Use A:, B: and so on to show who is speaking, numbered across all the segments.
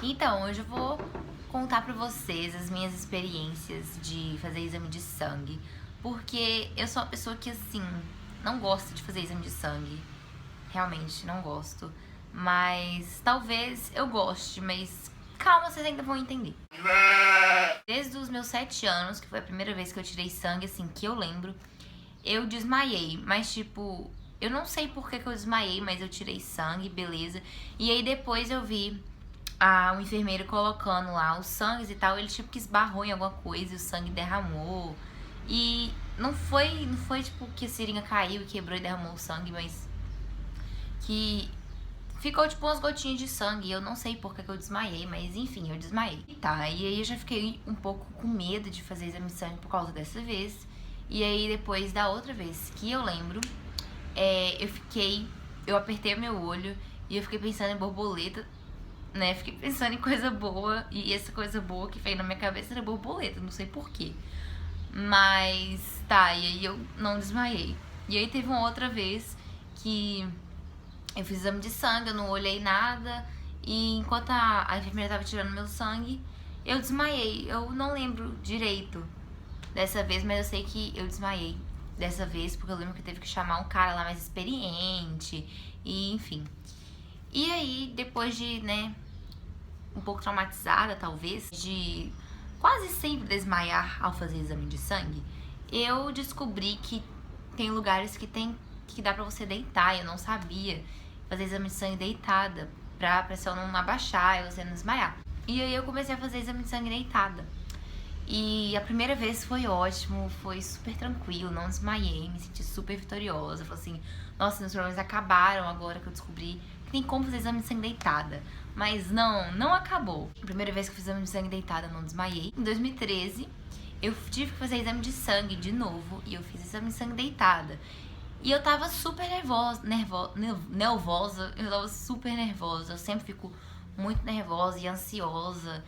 A: Então, hoje eu vou contar pra vocês as minhas experiências de fazer exame de sangue, porque eu sou uma pessoa que, assim, não gosta de fazer exame de sangue. Realmente, não gosto. Mas talvez eu goste, mas calma, vocês ainda vão entender. Desde os meus 7 anos, que foi a primeira vez que eu tirei sangue, assim, que eu lembro, eu desmaiei, mas tipo, eu não sei por que eu desmaiei, mas eu tirei sangue, beleza. E aí depois eu vi o enfermeiro colocando lá os sangues e tal, ele tipo que esbarrou em alguma coisa e o sangue derramou. E não foi tipo que a seringa caiu e quebrou e derramou o sangue, mas que ficou tipo umas gotinhas de sangue. Eu não sei por que eu desmaiei, mas enfim, eu desmaiei. E tá, e aí eu já fiquei um pouco com medo de fazer exame de sangue por causa dessa vez. E aí depois da outra vez que eu lembro, eu apertei o meu olho e eu fiquei pensando em borboleta, né? Fiquei pensando em coisa boa e essa coisa boa que veio na minha cabeça era borboleta, não sei porquê. Mas tá, e aí eu não desmaiei. E aí teve uma outra vez que eu fiz exame de sangue, eu não olhei nada. E enquanto a enfermeira tava tirando meu sangue, eu desmaiei. Eu não lembro direito dessa vez, mas eu sei que eu desmaiei dessa vez, porque eu lembro que teve que chamar um cara lá mais experiente, e enfim. E aí, depois de, né, um pouco traumatizada, talvez, de quase sempre desmaiar ao fazer exame de sangue, eu descobri que tem lugares que dá pra você deitar. Eu não sabia fazer exame de sangue deitada, pra pressão não abaixar e você não desmaiar. E aí eu comecei a fazer exame de sangue deitada. E a primeira vez foi ótimo, foi super tranquilo, não desmaiei, me senti super vitoriosa. Falei assim, nossa, meus problemas acabaram agora que eu descobri que tem como fazer exame de sangue deitada. Mas não acabou. A primeira vez que eu fiz exame de sangue deitada, eu não desmaiei. Em 2013, eu tive que fazer exame de sangue de novo e eu fiz exame de sangue deitada. E eu tava super nervosa, eu tava super nervosa. Eu sempre fico muito nervosa e ansiosa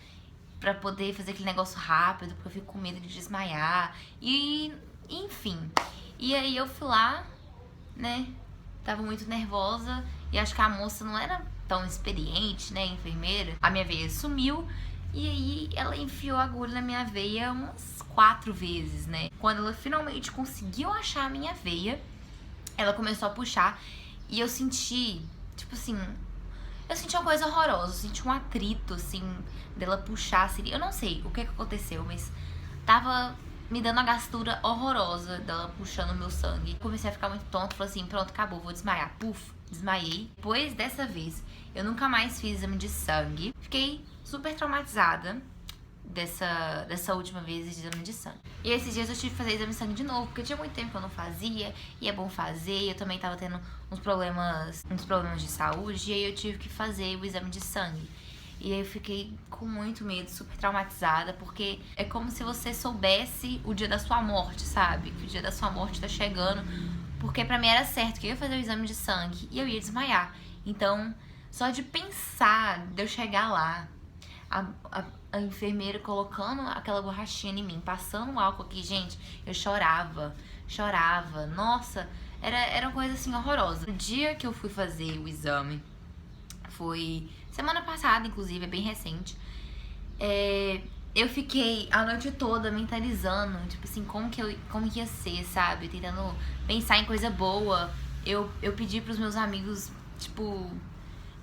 A: pra poder fazer aquele negócio rápido, porque eu fico com medo de desmaiar. E, enfim. E aí eu fui lá, né? Tava muito nervosa e acho que a moça não era tão experiente, né, enfermeira. A minha veia sumiu e aí ela enfiou a agulha na minha veia umas 4 vezes, né? Quando ela finalmente conseguiu achar a minha veia, ela começou a puxar e eu senti, tipo assim, eu senti uma coisa horrorosa, eu senti um atrito, assim, dela puxar, assim, eu não sei o que aconteceu, mas tava me dando uma gastura horrorosa dela puxando o meu sangue. Comecei a ficar muito tonto, falei assim, pronto, acabou, vou desmaiar. Puf, desmaiei. Depois dessa vez, eu nunca mais fiz exame de sangue. Fiquei super traumatizada dessa última vez de exame de sangue. E esses dias eu tive que fazer exame de sangue de novo, porque tinha muito tempo que eu não fazia, e é bom fazer. Eu também tava tendo uns problemas de saúde, e aí eu tive que fazer o exame de sangue. E aí eu fiquei com muito medo, super traumatizada, porque é como se você soubesse o dia da sua morte, sabe? Que o dia da sua morte tá chegando, porque pra mim era certo que eu ia fazer o exame de sangue e eu ia desmaiar. Então, só de pensar de eu chegar lá, a enfermeira colocando aquela borrachinha em mim, passando o álcool aqui, gente, eu chorava. Nossa, era uma coisa assim horrorosa. O dia que eu fui fazer o exame foi semana passada, inclusive, é bem recente. Eu fiquei a noite toda mentalizando, tipo assim, como que ia ser, sabe? Tentando pensar em coisa boa. Eu pedi pros meus amigos, tipo,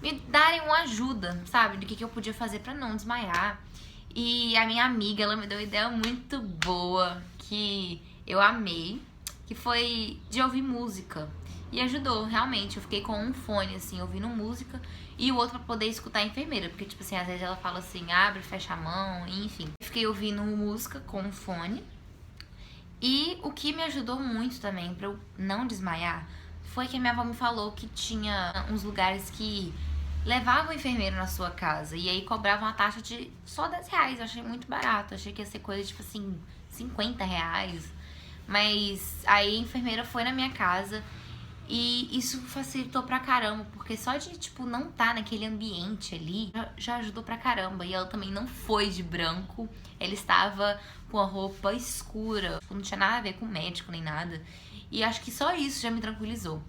A: me darem uma ajuda, sabe? Do que eu podia fazer pra não desmaiar. E a minha amiga, ela me deu uma ideia muito boa, que eu amei, que foi de ouvir música. E ajudou, realmente. Eu fiquei com um fone, assim, ouvindo música, e o outro pra poder escutar a enfermeira. Porque, tipo assim, às vezes ela fala assim, abre, fecha a mão, enfim. Eu fiquei ouvindo música com um fone. E o que me ajudou muito também pra eu não desmaiar foi que a minha avó me falou que tinha uns lugares que levavam o enfermeiro na sua casa e aí cobravam a taxa de só 10 reais. Eu achei muito barato, eu achei que ia ser coisa tipo assim, 50 reais. Mas aí a enfermeira foi na minha casa e isso facilitou pra caramba, porque só de, tipo, não tá naquele ambiente ali já ajudou pra caramba. E ela também não foi de branco, ela estava com a roupa escura, não tinha nada a ver com médico nem nada. E acho que só isso já me tranquilizou.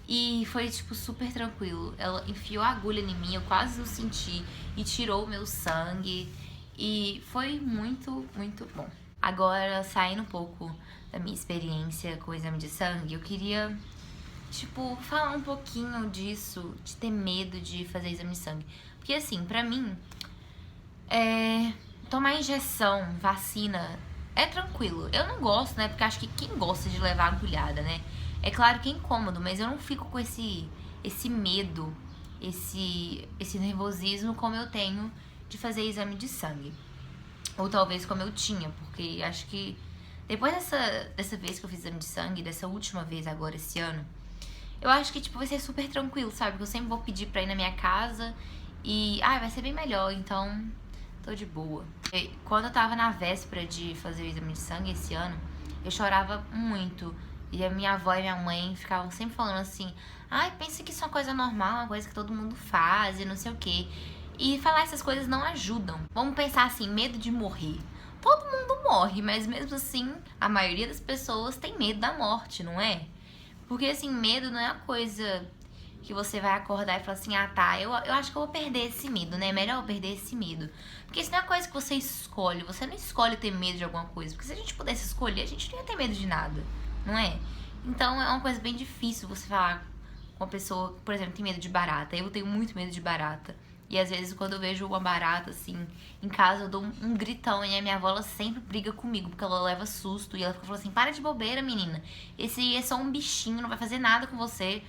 A: E foi, tipo, super tranquilo. Ela enfiou a agulha em mim, eu quase não senti. E tirou o meu sangue. E foi muito, muito bom. Agora, saindo um pouco da minha experiência com o exame de sangue, eu queria, tipo, falar um pouquinho disso, de ter medo de fazer exame de sangue. Porque, assim, pra mim, tomar injeção, vacina, é tranquilo. Eu não gosto, né? Porque acho que quem gosta de levar agulhada, né? É claro que é incômodo, mas eu não fico com esse medo, esse nervosismo como eu tenho de fazer exame de sangue. Ou talvez como eu tinha, porque acho que depois dessa vez que eu fiz exame de sangue, dessa última vez agora esse ano, eu acho que, tipo, vai ser super tranquilo, sabe? Porque eu sempre vou pedir pra ir na minha casa e, vai ser bem melhor, então tô de boa. E quando eu tava na véspera de fazer o exame de sangue esse ano, eu chorava muito. E a minha avó e minha mãe ficavam sempre falando assim, pensa que isso é uma coisa normal, uma coisa que todo mundo faz e não sei o quê. E falar essas coisas não ajudam. Vamos pensar assim, medo de morrer. Todo mundo morre, mas mesmo assim, a maioria das pessoas tem medo da morte, não é? Porque, assim, medo não é uma coisa que você vai acordar e falar assim, eu acho que eu vou perder esse medo, né? É melhor eu perder esse medo. Porque isso não é uma coisa que você escolhe. Você não escolhe ter medo de alguma coisa. Porque se a gente pudesse escolher, a gente não ia ter medo de nada, não é? Então, é uma coisa bem difícil você falar com uma pessoa, por exemplo, que tem medo de barata. Eu tenho muito medo de barata. E às vezes quando eu vejo uma barata, assim, em casa, eu dou um gritão. E a minha avó, ela sempre briga comigo, porque ela leva susto. E ela fica falando assim, para de bobeira, menina. Esse é só um bichinho, não vai fazer nada com você.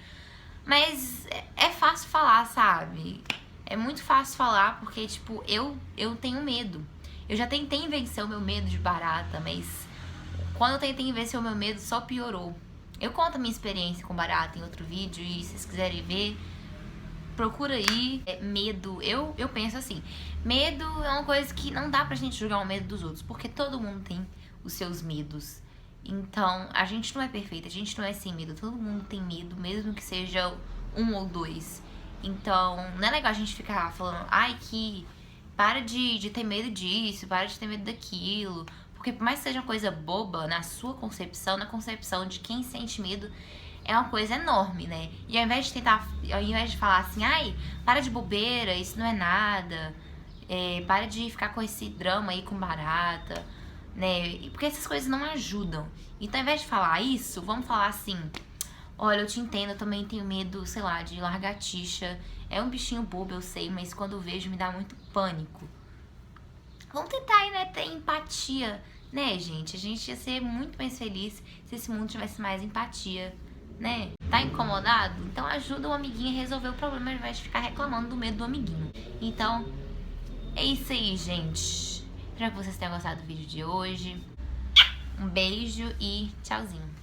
A: Mas é fácil falar, sabe? É muito fácil falar, porque, tipo, eu tenho medo. Eu já tentei vencer o meu medo de barata, mas quando eu tentei vencer o meu medo, só piorou. Eu conto a minha experiência com barata em outro vídeo, e se vocês quiserem ver, procura aí. Medo, eu penso assim, medo é uma coisa que não dá pra gente julgar o medo dos outros, porque todo mundo tem os seus medos. Então, a gente não é perfeita, a gente não é sem medo, todo mundo tem medo, mesmo que seja um ou dois. Então, não é legal a gente ficar falando, que para de ter medo disso, para de ter medo daquilo. Porque por mais que seja uma coisa boba, na sua concepção, na concepção de quem sente medo, é uma coisa enorme, né? E ao invés de falar assim, para de bobeira, isso não é nada, para de ficar com esse drama aí com barata, né? Porque essas coisas não ajudam. Então, ao invés de falar isso, vamos falar assim, olha, eu te entendo, eu também tenho medo, sei lá, de lagartixa. É um bichinho bobo, eu sei, mas quando eu vejo me dá muito pânico. Vamos tentar aí, né, ter empatia, né, gente? A gente ia ser muito mais feliz se esse mundo tivesse mais empatia, né? Tá incomodado? Então ajuda o amiguinho a resolver o problema ao invés de ficar reclamando do medo do amiguinho. Então, é isso aí, gente. Espero que vocês tenham gostado do vídeo de hoje. Um beijo e tchauzinho.